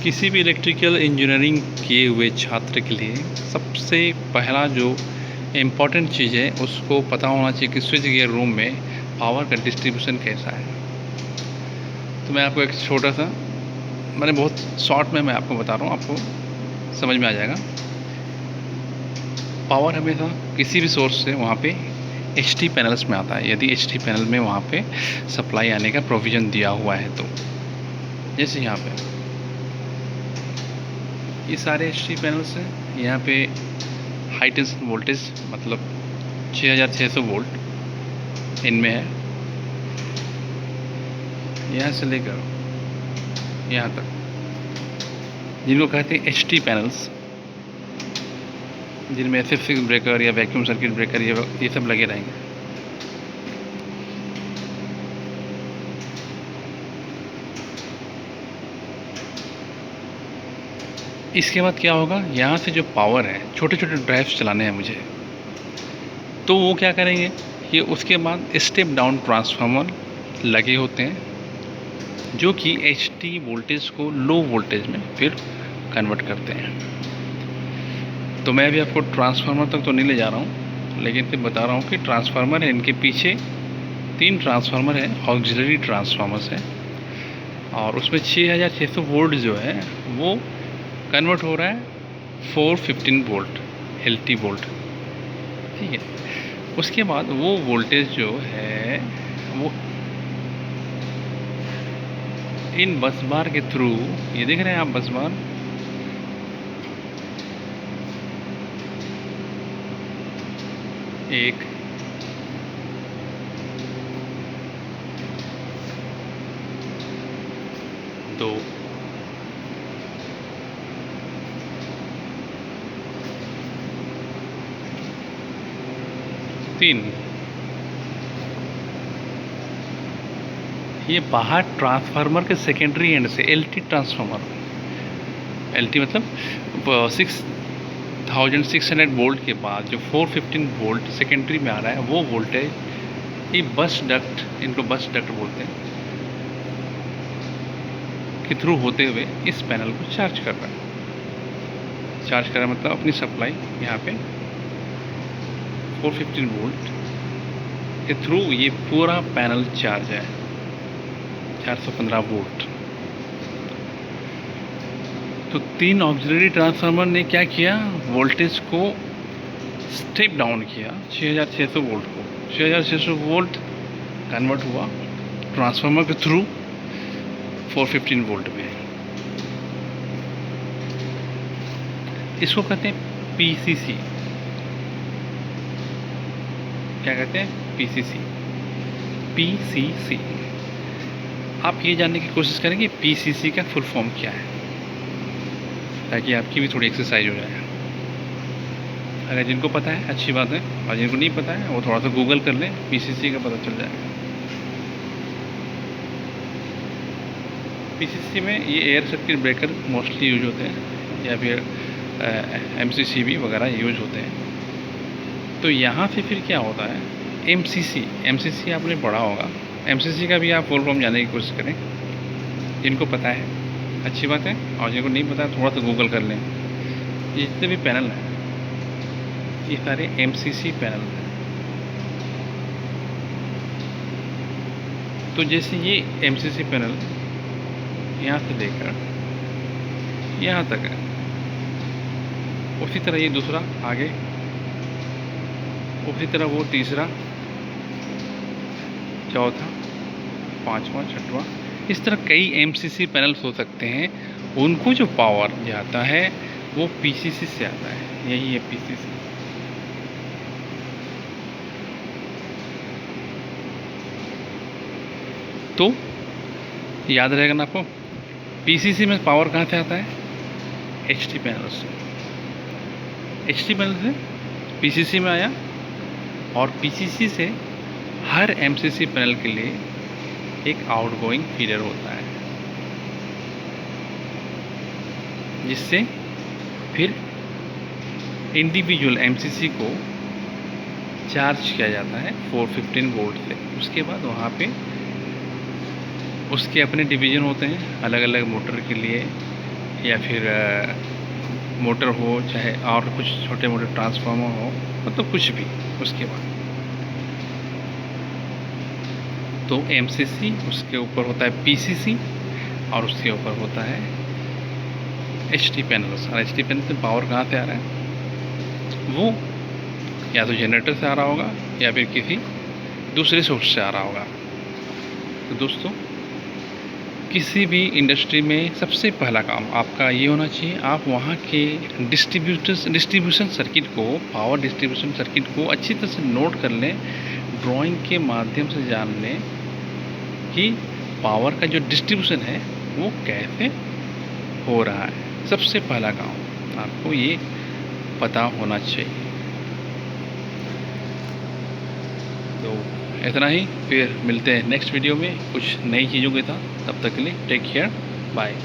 किसी भी electrical engineering किए हुए छात्र के लिए सबसे पहला जो इम्पोर्टेंट चीज़ है उसको पता होना चाहिए कि स्विच गियर रूम में पावर का डिस्ट्रीब्यूशन कैसा है। तो मैं आपको एक छोटा सा बहुत शॉर्ट में मैं आपको बता रहा हूँ, आपको समझ में आ जाएगा। पावर हमेशा किसी भी सोर्स से वहाँ पे एचटी पैनल्स में आता है। यदि एचटी पैनल में वहाँ पे सप्लाई आने का प्रोविज़न दिया हुआ है तो जैसे यहाँ पे ये सारे एचटी पैनल्स हैं। यहाँ पे हाई टेंशन वोल्टेज मतलब 6600 वोल्ट इनमें है, यहाँ से लेकर यहाँ तक, जिनको कहते हैं एचटी पैनल्स, जिनमें SF6 ब्रेकर या वैक्यूम सर्किट ब्रेकर ये सब लगे रहेंगे। इसके बाद क्या होगा, यहाँ से जो पावर है, छोटे छोटे ड्राइव्स चलाने हैं मुझे, तो वो क्या करेंगे, ये उसके बाद स्टेप डाउन ट्रांसफार्मर लगे होते हैं जो कि एचटी वोल्टेज को लो वोल्टेज में फिर कन्वर्ट करते हैं। तो मैं अभी आपको ट्रांसफार्मर तक तो नहीं ले जा रहा हूँ, लेकिन फिर बता रहा हूँ कि ट्रांसफार्मर है, इनके पीछे 3 ट्रांसफार्मर हैं, ऑक्सिलरी ट्रांसफार्मर्स हैं, और उसमें 6600 वोल्ट जो है वो कन्वर्ट हो रहा है 415 वोल्ट LT वोल्ट, ठीक है। उसके बाद वो वोल्टेज जो है वो इन बस बार के थ्रू, ये देख रहे हैं आप बस बार, एक, दो, तीन, ये बाहर ट्रांसफार्मर के सेकेंडरी एंड से LT ट्रांसफार्मर, LT मतलब 6600 वोल्ट के बाद जो 415 वोल्ट सेकेंडरी में आ रहा है, वो वोल्टेज ये बस डक्ट, इनको बस डक्ट बोलते हैं, के थ्रू होते हुए इस पैनल को चार्ज कर रहा है। चार्ज कर रहा है मतलब अपनी सप्लाई यहाँ पे 415 वोल्ट के थ्रू ये पूरा पैनल चार्ज है 415 वोल्ट। तो 3 ऑक्सिलरी ट्रांसफार्मर ने क्या किया, वोल्टेज को स्टेप डाउन किया 6600 वोल्ट को, 6600 वोल्ट कन्वर्ट हुआ ट्रांसफार्मर के थ्रू 415 वोल्ट में। इसको कहते हैं PCC। क्या कहते हैं, PCC। आप ये जानने की कोशिश करेंगे PCC का फुल फॉर्म क्या है, ताकि आपकी भी थोड़ी एक्सरसाइज हो जाए। अगर जिनको पता है अच्छी बात है, और जिनको नहीं पता है वो थोड़ा सा गूगल कर लें, PCC का पता चल जाएगा। PCC में ये air circuit breaker mostly use होते हैं, या फिर MCCB वगैरह यूज होते हैं। तो यहाँ से फिर क्या होता है, MCC आपने पढ़ा होगा, MCC का भी आप फुल फॉर्म जानने की कोशिश करें, जिनको पता है अच्छी बात है, और जिनको नहीं पता है थोड़ा सा गूगल कर लें। ये जितने भी पैनल हैं ये सारे MCC पैनल हैं। तो जैसे ये MCC पैनल यहाँ से लेकर यहाँ तक है, उसी तरह ये दूसरा आगे, उसी तरह वो तीसरा, चौथा, पांचवा, छठवां, इस तरह कई MCC पैनल्स हो सकते हैं। उनको जो पावर जाता है वो PCC से आता है, यही है PCC। तो याद रहेगा ना आपको, PCC में पावर कहाँ से आता है, HT पैनल से। HT पैनल से PCC में आया, और PCC से हर MCC पैनल के लिए एक आउटगोइंग फीडर होता है, जिससे फिर इंडिविजुअल MCC को चार्ज किया जाता है 415 वोल्ट से। उसके बाद वहाँ पे उसके अपने डिवीज़न होते हैं अलग अलग मोटर के लिए, या फिर मोटर हो, चाहे और कुछ छोटे मोटे ट्रांसफार्मर हो, मतलब कुछ भी। उसके बाद तो एमसीसी, उसके ऊपर होता है पीसीसी, और उसके ऊपर होता है एचटी पैनल्स। और एचटी पैनल से पावर कहाँ से आ रहा है? वो या तो जनरेटर से आ रहा होगा या फिर किसी दूसरे सोर्स से आ रहा होगा। तो दोस्तों, किसी भी इंडस्ट्री में सबसे पहला काम आपका ये होना चाहिए, आप वहाँ के डिस्ट्रीब्यूशन सर्किट को, पावर डिस्ट्रीब्यूशन सर्किट को अच्छी तरह से नोट कर लें, ड्राइंग के माध्यम से जान लें कि पावर का जो डिस्ट्रीब्यूशन है वो कैसे हो रहा है। सबसे पहला काम आपको ये पता होना चाहिए। तो इतना ही, फिर मिलते हैं नेक्स्ट वीडियो में कुछ नई चीज़ों के साथ। तब तक के लिए टेक केयर, बाय।